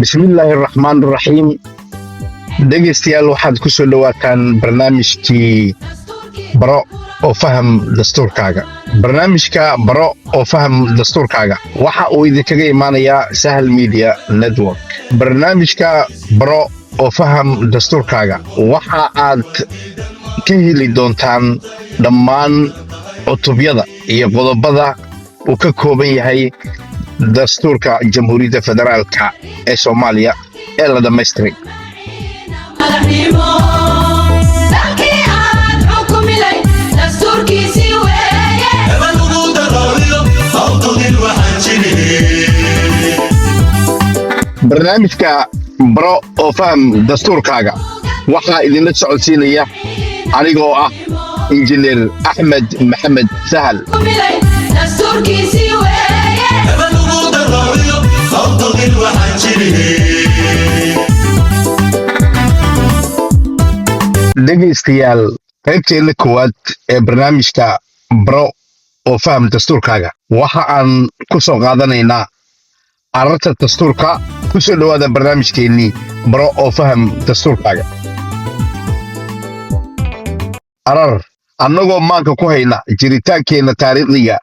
بسم الله الرحمن الرحيم. dhegeystayaal waxaad ku soo dhawaataan barnaamijkii baro oo faham dastuurkaaga. barnaamijka baro oo faham dastuurkaaga waxa uu idinkaga imaanayaa Sahal Media Network. barnaamijka baro oo faham dastuurkaaga waxa aad ka heli doontaan dhammaan cutubyada iyo qodobada uu ka kooban yahay dastuurka Jamhuuriyadda Federaalka ee Soomaaliya ee la dhammaystiray. barnaamijka baro oo faham dastuurkaaga waxaa idinla socodsiinaya anigoo ah injineer Axmed Maxamed Sahal. dhegeystayaal qaybteena koowaad ee barnaamijka baro oo faham dastuurkaaga waxa aan ku soo qaadanaynaa ararta dastuurka. ku soo dhawaada barnaamijkeennii baro oo faham dastuurkaaga. arar annagoo maanka ku hayna jiritaankeenna taariikhiga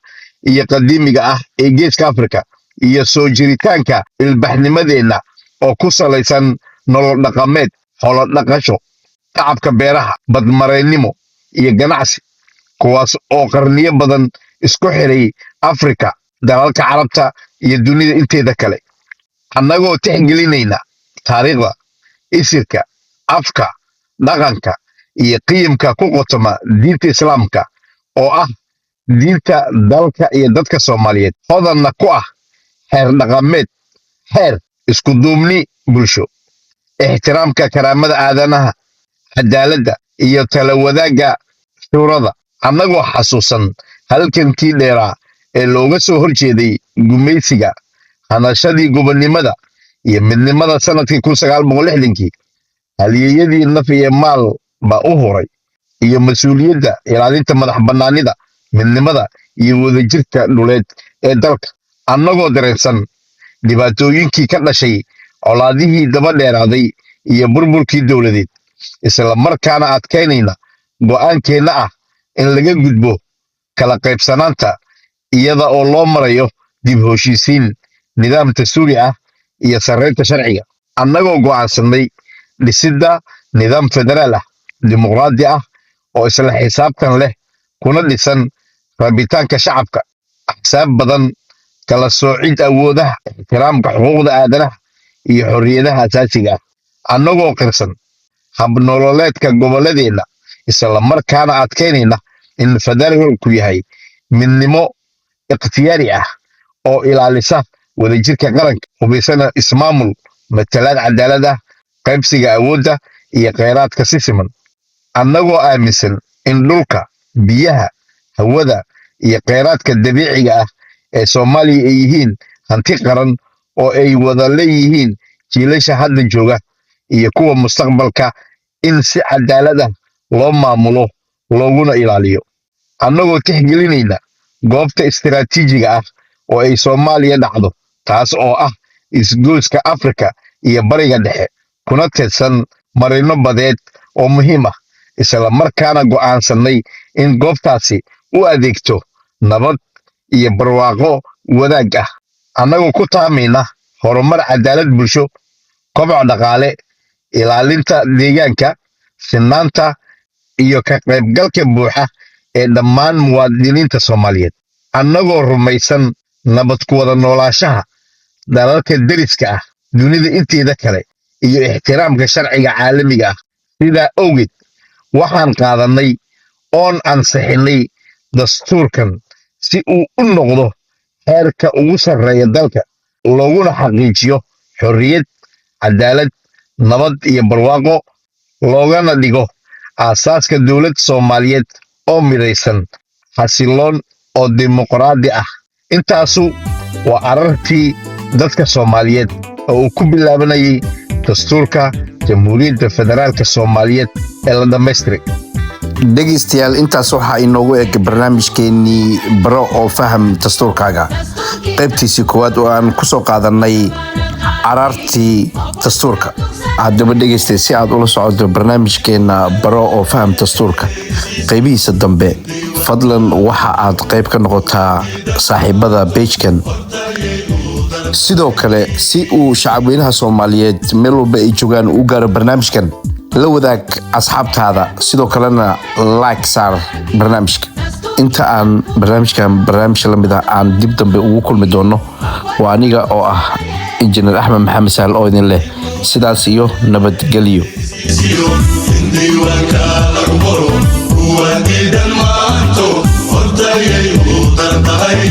iyo qadiimiga ah ee geeska Afrika iyo soo jiritaanka ilbaxnimadeenna oo ku salaysan nolol dhaqameed, xoolo dhaqasho, tacabka beeraha, badmareennimo iyo ganacsi, kuwaas oo qarniyo badan isku xiray Afrika, dalalka Carabta iyo dunida inteeda kale. annagoo tixgelinayna taariikhda, isirka, afka, dhaqanka iyo qiyamka ku qotoma diinta Islaamka oo ah diinta dalka iyo dadka Soomaaliyeed, hodanna ku ah xeer dhaqameed, xeer isku duubni bulsho, ixtiraamka karaamada aadanaha, cadaaladda iyo tala wadaagga shuurada. annagoo xasuusan halkankii dheeraa ee looga soo horjeeday gumaysiga, hanashadii gobonnimada iyo midnimada sanadkii 1960, halyeeyadii naf iyo maal ba u huray, iyo mas-uuliyadda ilaalinta madax bannaanida, midnimada iyo wadajirka dhuleed ee dalka. annagoo dareensan dhibaatooyinkii ka dhashay colaadihii daba dheeraaday iyo burburkii dowladeed, isla markaana adkaynayna go'aankeenna ah in laga gudbo kala qaybsanaanta iyada oo loo marayo dib heshiisiin, nidaam dastuuri ah iyo sarreynta sharciga. annagoo go'aansanay dhisidda nidaam federaal ah, dimuqraadi ah oo isla xisaabtan leh, kuna dhisan rabitaanka shacabka, axsaab badan, kala soocid awoodaha, ixtiraamka xuquuqda aadanaha iyo xorriyadaha asaasiga ah. annagoo qirsan habnololeedka gobolladeenna, isla markaana adkaynayna in federaalku yahay midnimo ikhtiyaari ah oo ilaalisa wadajirka qaranka, hubaysana ismaamul, matalaad cadaalad ah, qaybsiga awoodda iyo kheyraadka si siman. annagoo aaminsan in dhulka, biyaha, hawada iyo kheyraadka dabiiciga ah ee Soomaaliya ay yihiin hanti qaran oo ay wada leeyihiin jiilasha hadda jooga iyo kuwa mustaqbalka, in si cadaalad ah loo maamulo looguna ilaaliyo. annagoo tixgelinayna goobta istiraatiijiga ah oo ay Soomaaliya dhacdo, taas oo ah isgoyska Afrika iyo Bariga Dhexe, kuna teedsan marino badeed oo muhiim ah, isla markaana go'aansanay in goobtaasi u adeegto nabad iyo barwaaqo wadaag ah. annagoo ku taamayna horumar, cadaalad bulsho, koboc dhaqaale, ilaalinta deegaanka, sinaanta iyo ka qaybgalka buuxa ee dhammaan muwaadiniinta Soomaaliyeed. annagoo rumaysan nabad ku wada noolaanshaha dalalka deriska ah, dunida inteeda kale, iyo ixtiraamka sharciga caalamiga ah. sidaa awgeed waxaan qaadanay oon ansixinay dastuurkan si uu u noqdo heerka ugu sarreeya dalka, looguna xaqiijiyo xorriyad, cadaalad, nabad iyo barwaaqo, loogana dhigo aasaaska dowlad Soomaaliyeed oo midaysan, xasiloon oo dimuqraadi ah. intaasu waa arartii dadka Soomaaliyeed oo uu ku bilaabanayay dastuurka Jamhuuriyadda Federaalka Soomaaliyeed ee la dhammaystiray. dhegeystayaal intaas waxaa inoogu eg barnaamijkeennii baro oo faham dastuurkaaga qaybtiisii koowaad oo aan ku soo qaadanay عرارتي تستورك عدب دغيستي سي عاد ولا سocdo barnaamijkeena baro oo faham dastuurka qaybihiisa dambe fadlan waxa aad qayb ka noqotaa saaxiibada page-kan sidoo kale si uu shacabweynaha Soomaaliyeed meel walba ay joogaan u gaaro barnaamijkan la wadaag asxaabtaada sidoo kalena like saar barnaamijka inta aan barnaamij la mid ah aan dib dambe ugu kulmi doono waa aniga oo ah injineer Axmed Maxamed Saal oo idin leh sidaas iyo nabadgelyo وادي دمعته ورتاي ودرتاي